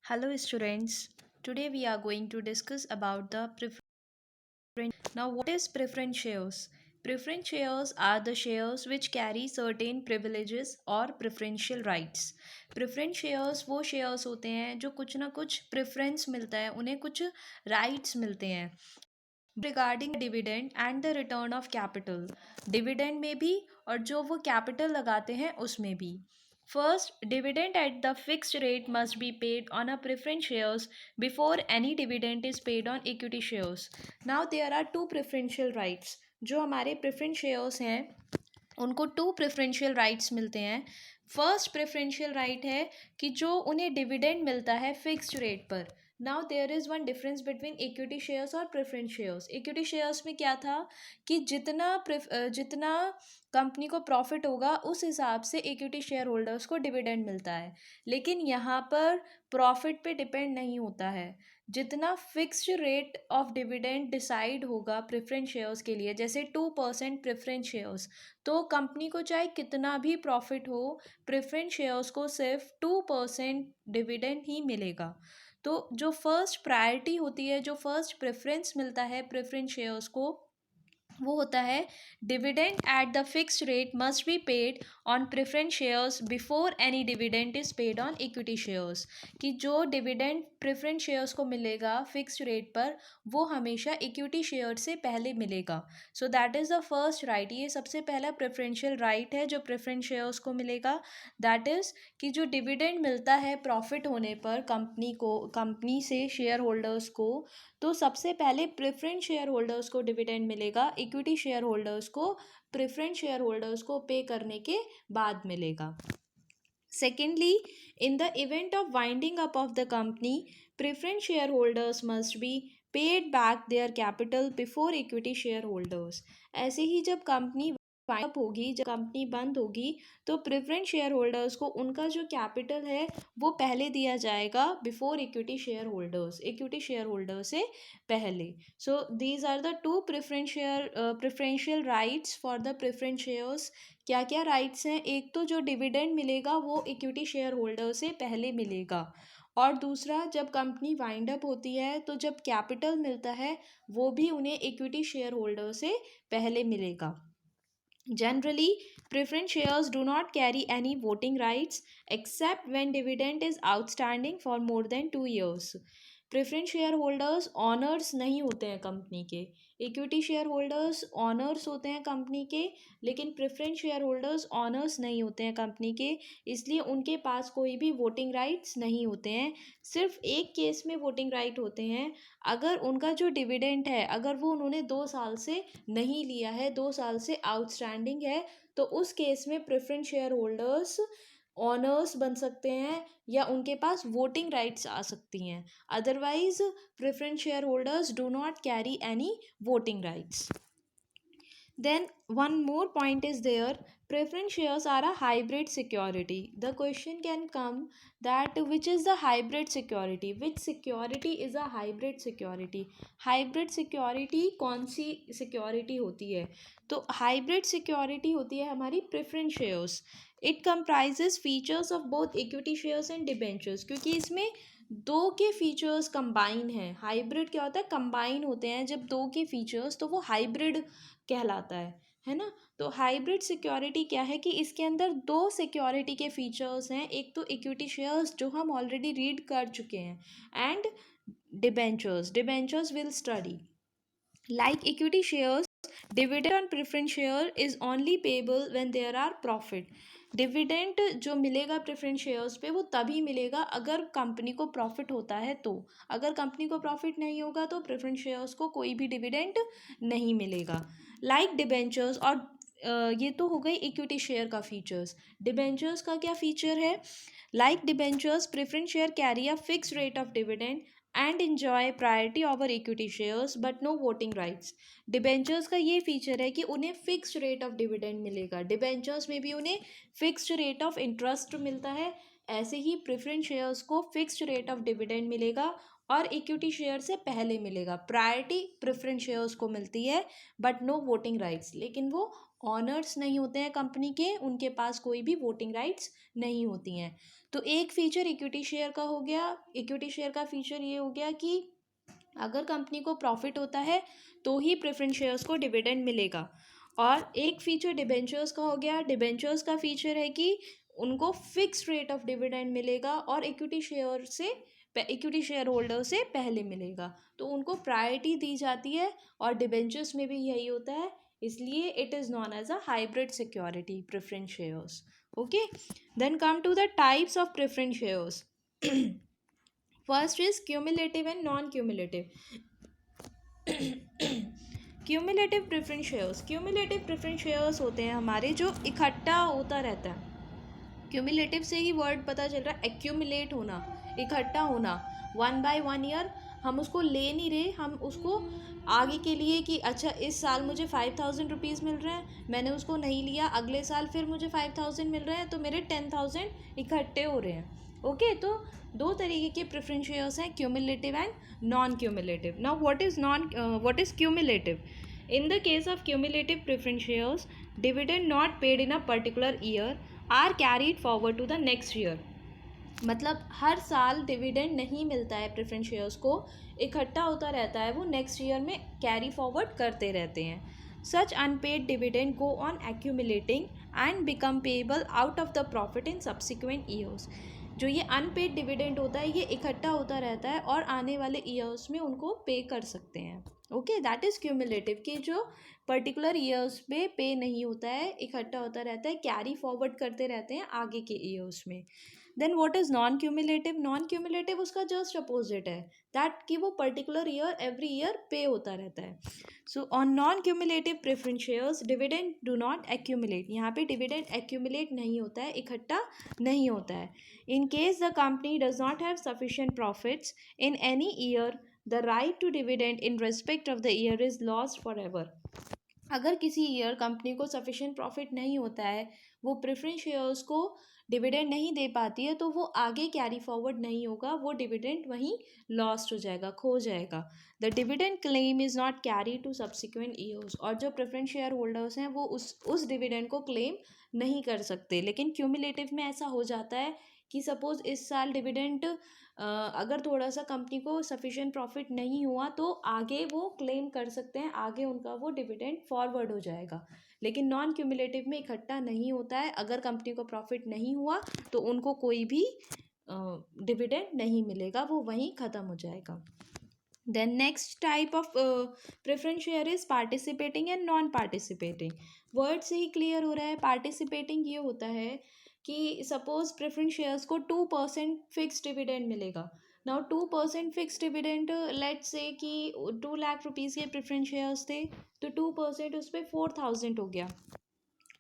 Hello students. Today we are going to discuss about the preference. Now what is preference shares? Preference shares are the shares which carry certain privileges or preferential rights. Preference shares वो shares होते हैं जो कुछ ना कुछ preference मिलता है, उन्हें कुछ rights मिलते हैं regarding dividend and the return of capital. Dividend में भी और जो वो कैपिटल लगाते हैं उसमें भी। First, dividend at the fixed rate must be paid on a preference shares before any dividend is paid on equity shares. Now there are two preferential rights. जो हमारे प्रेफरेंस शेयर्स हैं उनको टू प्रेफरेंशियल राइट्स मिलते हैं। First preferential right है कि जो उन्हें डिविडेंड मिलता है फिक्स्ड रेट पर। Now there is one difference between equity shares और प्रेफरेंस शेयर्स। इक्विटी शेयर्स में क्या था कि जितना कंपनी को प्रॉफिट होगा उस हिसाब से इक्विटी शेयर होल्डर्स को डिविडेंड मिलता है। लेकिन यहाँ पर प्रॉफिट पे डिपेंड नहीं होता है। जितना fixed rate of dividend decide होगा प्रेफरेंस शेयर्स के लिए, जैसे 2% प्रेफरेंस शेयर्स, तो कंपनी को चाहे कितना भी प्रॉफिट हो, प्रेफरेंस शेयर्स को सिर्फ 2% डिविडेंड ही मिलेगा। तो जो फर्स्ट प्रायोरिटी होती है, जो फर्स्ट प्रेफरेंस मिलता है प्रेफरेंस शेयर्स को, वो होता है dividend at the fixed rate must be paid on preference shares before any dividend is paid on equity shares. कि जो डिविडेंड प्रेफरेंस शेयर्स को मिलेगा फिक्स्ड रेट पर, वो हमेशा इक्विटी शेयर से पहले मिलेगा। So that is the first right. ये सबसे पहला प्रेफरेंशियल राइट है जो प्रेफरेंस शेयर्स को मिलेगा। दैट इज़ कि जो डिविडेंड मिलता है प्रॉफिट होने पर कंपनी से शेयर होल्डर्स को, तो सबसे पहले प्रेफरेंस शेयर होल्डर्स को डिविडेंड मिलेगा, इक्विटी शेयर होल्डर्स को प्रेफरेंस शेयर होल्डर्स को पे करने के बाद मिलेगा। Secondly, in the event of winding up of the company, preference share holders must be paid back their capital before equity share holders. ऐसे ही जब कंपनी वाइंड अप होगी, जब कंपनी बंद होगी, तो प्रेफरेंस शेयर होल्डर्स को उनका जो कैपिटल है वो पहले दिया जाएगा before equity share holders, equity share holder से पहले। So these are the two preferential rights for the preference shares. क्या क्या राइट्स हैं? एक तो जो डिविडेंड मिलेगा वो इक्विटी शेयर होल्डर से पहले मिलेगा, और दूसरा जब कंपनी वाइंड अप होती है तो जब कैपिटल मिलता है वो भी उन्हें इक्विटी शेयर होल्डर से पहले मिलेगा। Generally, preference shares do not carry any voting rights except when dividend is outstanding for more than 2 years. Preference share holders honours नहीं होते हैं कंपनी के। इक्विटी शेयर होल्डर्स ऑनर्स होते हैं कंपनी के, लेकिन प्रेफरेंस शेयर होल्डर्स ऑनर्स नहीं होते हैं कंपनी के, इसलिए उनके पास कोई भी वोटिंग राइट्स नहीं होते हैं। सिर्फ एक केस में वोटिंग राइट होते हैं, अगर उनका जो डिविडेंड है अगर वो उन्होंने 2 साल से नहीं लिया है, 2 साल से आउटस्टैंडिंग है, तो उस केस में प्रेफरेंस शेयर होल्डर्स ऑनर्स बन सकते हैं या उनके पास वोटिंग राइट्स आ सकती हैं। Otherwise preference share holders do not carry any voting rights. Then one more point is there. Preference shares are a hybrid security. The question can come that which is the hybrid security? Which security is a hybrid security? Hybrid security कौन सी security होती है? तो hybrid security होती है हमारी preference shares. It comprises features of both equity shares and debentures. क्योंकि इसमें दो के फीचर्स कंबाइन हैं। हाइब्रिड क्या होता है? कंबाइन होते हैं जब दो के फीचर्स, तो वो हाइब्रिड कहलाता है ना। तो हाइब्रिड सिक्योरिटी क्या है कि इसके अंदर दो सिक्योरिटी के फीचर्स हैं। एक तो इक्विटी शेयर्स जो हम ऑलरेडी रीड कर चुके हैं, and debentures will study. Like equity shares, dividend on preference share is only payable when there are profit. Dividend जो मिलेगा प्रेफरेंस शेयर्स पे वो तभी मिलेगा अगर कंपनी को प्रॉफिट होता है। तो अगर कंपनी को प्रॉफिट नहीं होगा तो प्रेफरेंस शेयर्स को कोई भी डिविडेंड नहीं मिलेगा। लाइक डिबेंचर्स, और ये तो हो गई इक्विटी शेयर का फीचर्स। डिबेंचर्स का क्या फीचर है? Like debentures, preference share carry a fix rate of dividend and enjoy priority over equity shares but no voting rights. Debentures का ये फीचर है कि उन्हें फिक्स्ड रेट ऑफ डिविडेंड मिलेगा। डिबेंचर्स में भी उन्हें फिक्स्ड रेट ऑफ इंटरेस्ट मिलता है, ऐसे ही प्रेफरेंस शेयर्स को फिक्स्ड रेट ऑफ डिविडेंड मिलेगा और इक्विटी शेयर से पहले मिलेगा। प्रायोरिटी प्रेफरेंस शेयर्स को मिलती है बट नो वोटिंग राइट्स, लेकिन वो ऑनर्स नहीं होते हैं कंपनी के, उनके पास कोई भी वोटिंग राइट्स नहीं होती हैं। तो एक फीचर इक्विटी शेयर का हो गया। इक्विटी शेयर का फीचर ये हो गया कि अगर कंपनी को प्रॉफिट होता है तो ही प्रेफरेंस शेयर्स को डिविडेंड मिलेगा। और एक फीचर डिबेंचर्स का हो गया। डिबेंचर्स का फीचर है कि उनको फिक्स्ड रेट ऑफ डिविडेंड मिलेगा और इक्विटी शेयर होल्डर से पहले मिलेगा, तो उनको प्रायोरिटी दी जाती है। और डिबेंचर्स में भी यही होता है, इसलिए it is known as a hybrid security preference shares. Okay, then come to the types of preference shares. First is cumulative and non cumulative. Cumulative preference shares, cumulative preference shares होते हैं हमारे जो इकट्ठा होता रहता है। क्यूमुलेटिव से ही word पता चल रहा है, एक्यूमुलेट होना, इकट्ठा होना। 1 by 1 ईयर हम उसको ले नहीं रहे, हम उसको आगे के लिए कि अच्छा इस साल मुझे 5000 रुपीज़ मिल रहे हैं, मैंने उसको नहीं लिया, अगले साल फिर मुझे 5000 मिल रहे हैं, तो मेरे 10,000 इकट्ठे हो रहे हैं। ओके, तो दो तरीके के प्रेफरेंस शेयर्स हैं, cumulative and non cumulative. Now what is cumulative? In the case of cumulative preference shares, dividend not paid in a particular year are carried forward to the next year. मतलब हर साल dividend नहीं मिलता है preference shares को, इकट्ठा होता रहता है, वो नेक्स्ट ईयर में कैरी फॉरवर्ड करते रहते हैं। Such unpaid dividend go on accumulating and become payable out of the profit in subsequent years. जो ये अनपेड डिविडेंड होता है, ये इकट्ठा होता रहता है और आने वाले ईयर्स में उनको पे कर सकते हैं। ओके, दैट इज़ क्यूमुलेटिव, कि जो पर्टिकुलर ईयर्स में पे नहीं होता है, इकट्ठा होता रहता है, कैरी फॉरवर्ड करते रहते हैं आगे के ईयर्स में। Then what is non cumulative? Non cumulative उसका जस्ट अपोजिट है, दैट कि वो पर्टिकुलर ईयर एवरी ईयर पे होता रहता है। So on non cumulative preference shares dividend do not accumulate. यहाँ पे डिविडेंड एक्यूमुलेट नहीं होता है, इकट्ठा नहीं होता है। In case the company does not have sufficient profits in any year, the right to dividend in respect of the year is lost for ever. अगर किसी ईयर कंपनी को सफिशिएंट प्रॉफिट नहीं होता है, वो प्रेफरेंस शेयर्स को dividend नहीं दे पाती है, तो वो आगे कैरी फॉरवर्ड नहीं होगा, वो डिविडेंड वहीं लॉस्ट हो जाएगा, खो जाएगा। The dividend claim is not carry to subsequent years. और जो प्रेफरेंस शेयर होल्डर्स हैं वो उस डिविडेंड को क्लेम नहीं कर सकते। लेकिन क्यूमुलेटिव में ऐसा हो जाता है कि सपोज़ इस साल डिविडेंड अगर थोड़ा सा कंपनी को सफिशिएंट प्रॉफिट नहीं हुआ, तो आगे वो क्लेम कर सकते हैं, आगे उनका वो डिविडेंड फॉरवर्ड हो जाएगा। लेकिन नॉन क्यूमुलेटिव में इकट्ठा नहीं होता है, अगर कंपनी को प्रॉफिट नहीं हुआ तो उनको कोई भी डिविडेंड नहीं मिलेगा, वो वहीं ख़त्म हो जाएगा। Then next type of preference share is participating and non participating. Word से ही क्लियर हो रहा है। पार्टिसिपेटिंग ये होता है कि सपोज प्रेफरेंस शेयर्स को 2% फिक्स डिविडेंड मिलेगा। Now 2% fix dividend, let's say कि 2 लाख रुपीज़ के प्रेफरेंस शेयर्स थे, तो 2% उस पर 4000 हो गया।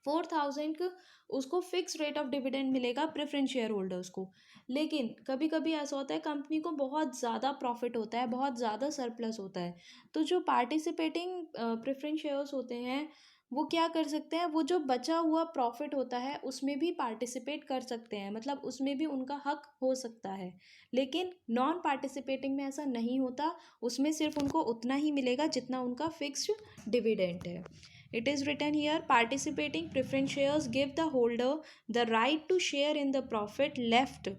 4000 का उसको फिक्स रेट ऑफ डिविडेंड मिलेगा प्रेफरेंस शेयर होल्डर्स को। लेकिन कभी कभी ऐसा होता है कंपनी को बहुत ज़्यादा प्रॉफिट होता है, बहुत ज़्यादा सरप्लस होता है, तो जो पार्टिसिपेटिंग प्रेफरेंस शेयर्स होते हैं वो क्या कर सकते हैं, वो जो बचा हुआ प्रॉफिट होता है उसमें भी पार्टिसिपेट कर सकते हैं, मतलब उसमें भी उनका हक हो सकता है। लेकिन नॉन पार्टिसिपेटिंग में ऐसा नहीं होता, उसमें सिर्फ उनको उतना ही मिलेगा जितना उनका फिक्स्ड डिविडेंड है। It is written here, participating preference shares give the holder the right to share in the profit left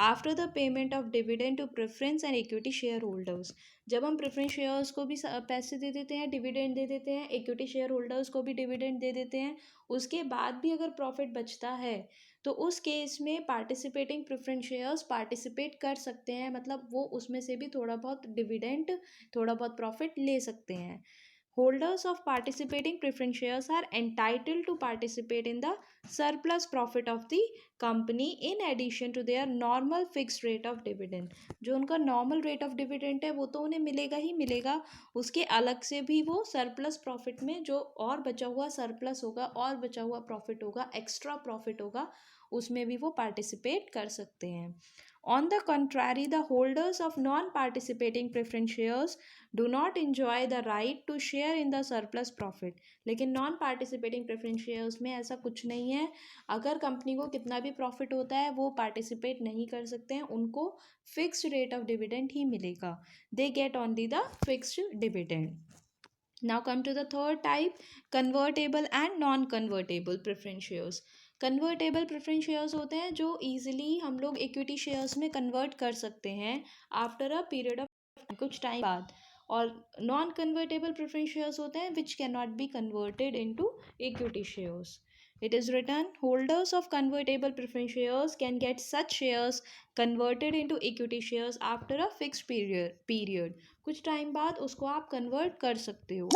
after the payment of dividend to preference and equity shareholders. जब हम प्रेफरेंस शेयर्स को भी पैसे दे देते हैं, dividend दे देते हैं, equity share holders को भी डिविडेंड दे देते हैं, उसके बाद भी अगर प्रॉफिट बचता है तो उस केस में पार्टिसिपेटिंग प्रेफरेंस शेयर्स पार्टिसिपेट कर सकते हैं, मतलब वो उसमें से भी थोड़ा बहुत डिविडेंड, थोड़ा बहुत प्रॉफिट ले सकते हैं। Holders of participating preference shares are entitled to participate in the surplus profit of the company in addition to their normal fixed rate of dividend. जो उनका normal rate of dividend है वो तो उन्हें मिलेगा ही मिलेगा, उसके अलग से भी वो surplus profit में जो और बचा हुआ surplus होगा, और बचा हुआ profit होगा, extra profit होगा, उसमें भी वो participate कर सकते हैं। On the contrary, the holders of non-participating preference shares do not enjoy the right to share in the surplus profit. लेकिन नॉन पार्टिसिपेटिंग प्रेफरेंस शेयर्स में ऐसा कुछ नहीं है, अगर कंपनी को कितना भी प्रॉफिट होता है वो पार्टिसिपेट नहीं कर सकते हैं, उनको फिक्स्ड रेट ऑफ डिविडेंड ही मिलेगा, they get only the fixed dividend. Now come to the third type, convertible and non-convertible preference shares. Convertible preference shares होते हैं जो इजीली हम लोग इक्विटी शेयर्स में कन्वर्ट कर सकते हैं आफ्टर अ पीरियड ऑफ कुछ टाइम बाद. और नॉन कन्वर्टेबल प्रेफरेंस शेयर्स होते हैं which can not be converted into equity shares. It is written, holders of convertible preference shares can get such shares converted into equity shares after a fixed period. कुछ time बाद उसको आप convert कर सकते हो.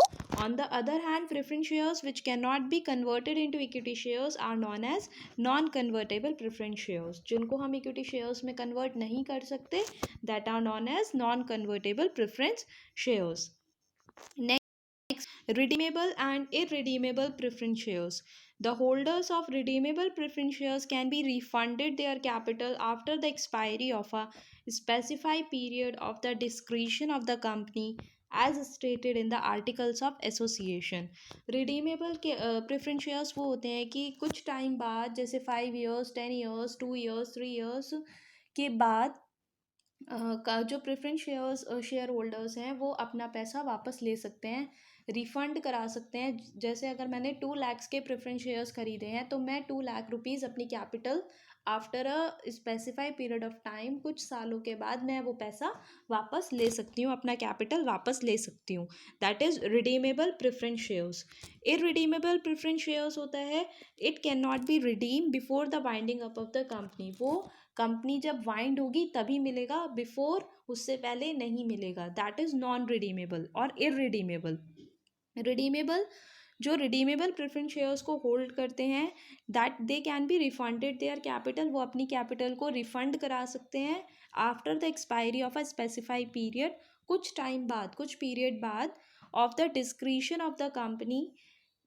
On the other hand, preference shares which cannot be converted into equity shares are known as non-convertible preference shares. जिनको हम equity shares में convert नहीं कर सकते, that are known as non-convertible preference shares. Next, redeemable and irredeemable preference shares. The holders of redeemable preference shares can be refunded their capital after the expiry of a specified period of the discretion of the company as stated in the articles of association. redeemable के preference shares वो होते हैं कि कुछ time बाद, जैसे 5 years, 10 years, 2 years, 3 years के बाद का जो प्रेफरेंस शेयर होल्डर्स हैं वो अपना पैसा वापस ले सकते हैं, रिफंड करा सकते हैं. जैसे अगर मैंने 2 lakhs के प्रेफरेंस शेयर्स खरीदे हैं तो मैं 2 lakh रुपीज़ अपनी capital after a specified period of time, कुछ सालों के बाद मैं वो पैसा वापस ले सकती हूँ, अपना कैपिटल वापस ले सकती हूँ. That is redeemable preference shares. Irredeemable preference shares होता है, it can not be redeem before the winding up of the company. वो कंपनी जब वाइंड होगी तभी मिलेगा, बिफोर उससे पहले नहीं मिलेगा. दैट इज़ नॉन रिडीमेबल और इररिडीमेबल. रिडीमेबल, जो रिडीमेबल प्रेफरेंस शेयर्स को होल्ड करते हैं, that they can be refunded their capital. वो अपनी कैपिटल को रिफंड करा सकते हैं after the expiry of a specified period, कुछ टाइम बाद, कुछ पीरियड बाद, of the discretion of the company,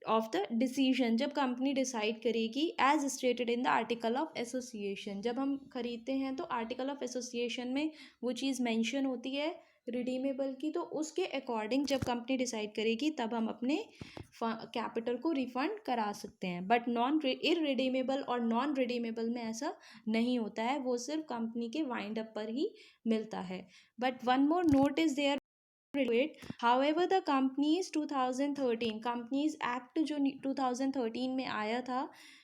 of the decision, जब कंपनी डिसाइड करेगी, as stated in the article of association. जब हम खरीदते हैं तो आर्टिकल ऑफ एसोसिएशन में वो चीज़ मेंशन होती है रिडीमेबल की, तो उसके अकॉर्डिंग जब कंपनी डिसाइड करेगी तब हम अपने कैपिटल को रिफंड करा सकते हैं. बट नॉन इररिडीमेबल और नॉन रिडीमेबल में ऐसा नहीं होता है, वो सिर्फ कंपनी के वाइंड अप पर ही मिलता है. But one more note is there it. However, the Companies 2013 Companies Act जो 2013 में आया था,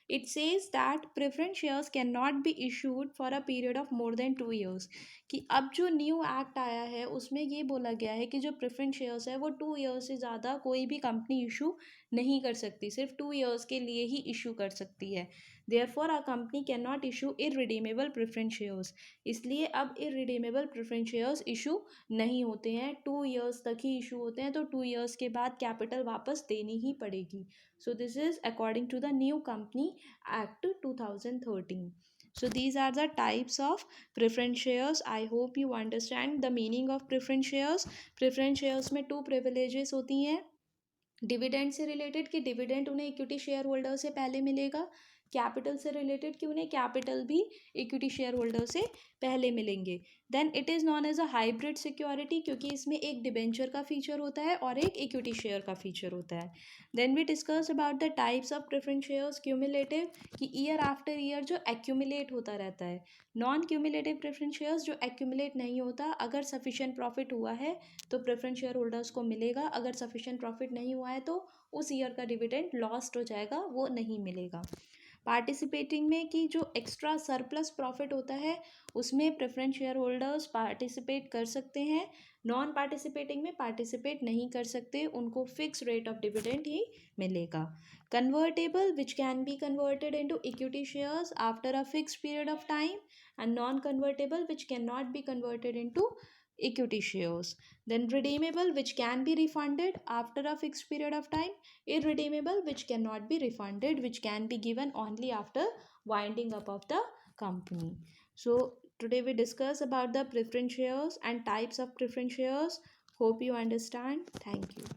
it says that preference shares cannot be issued for a period of more than 2 years. कि अब जो न्यू एक्ट आया है उसमें ये बोला गया है कि जो प्रेफरेंस शेयर्स है वो 2 years से ज़्यादा कोई भी कंपनी इशू नहीं कर सकती, सिर्फ 2 years के लिए ही इशू कर सकती है. Therefore a company can not issue irredeemable preference shares. इसलिए अब इररिडीमेबल प्रेफरेंस शेयर्स इशू नहीं होते हैं, 2 years तक ही इशू होते हैं, तो 2 years के बाद कैपिटल वापस देनी ही पड़ेगी. So this is according to the new company act 2013. So these are the types of preference shares. I hope you understand the meaning of preference shares. preference shares में 2 privileges होती हैं. Dividend से related कि dividend उन्हें equity share holder से पहले मिलेगा. Capital से रिलेटेड कि उन्हें कैपिटल भी इक्विटी शेयर होल्डर से पहले मिलेंगे. Then it is known as a hybrid security, क्योंकि इसमें एक डिबेंचर का फीचर होता है और एक इक्विटी शेयर का फीचर होता है. Then we discuss about the types of preference shares. Cumulative, कि ईयर आफ्टर ईयर जो एक्यूमुलेट होता रहता है. नॉन क्यूमुलेटिव प्रेफरेंस शेयर्स जो एक्यूमुलेट नहीं होता, अगर सफिशिएंट प्रॉफिट हुआ है तो प्रेफरेंस शेयर होल्डर्स को मिलेगा, अगर सफिशिएंट प्रॉफिट नहीं हुआ है तो उस ईयर का डिविडेंड लॉस्ट हो जाएगा, वो नहीं मिलेगा. पार्टिसिपेटिंग में कि जो एक्स्ट्रा सरप्लस प्रॉफिट होता है उसमें प्रेफरेंस शेयर होल्डर्स पार्टिसिपेट कर सकते हैं. नॉन पार्टिसिपेटिंग में पार्टिसिपेट नहीं कर सकते, उनको फिक्स रेट ऑफ डिविडेंड ही मिलेगा. Convertible which can be converted into equity shares after a fix period of time, and non convertible which can not be converted into equity shares. Then redeemable which can be refunded after a fixed period of time. Irredeemable which cannot be refunded, which can be given only after winding up of the company. So today we discuss about the preference shares and types of preference shares. Hope you understand. Thank you.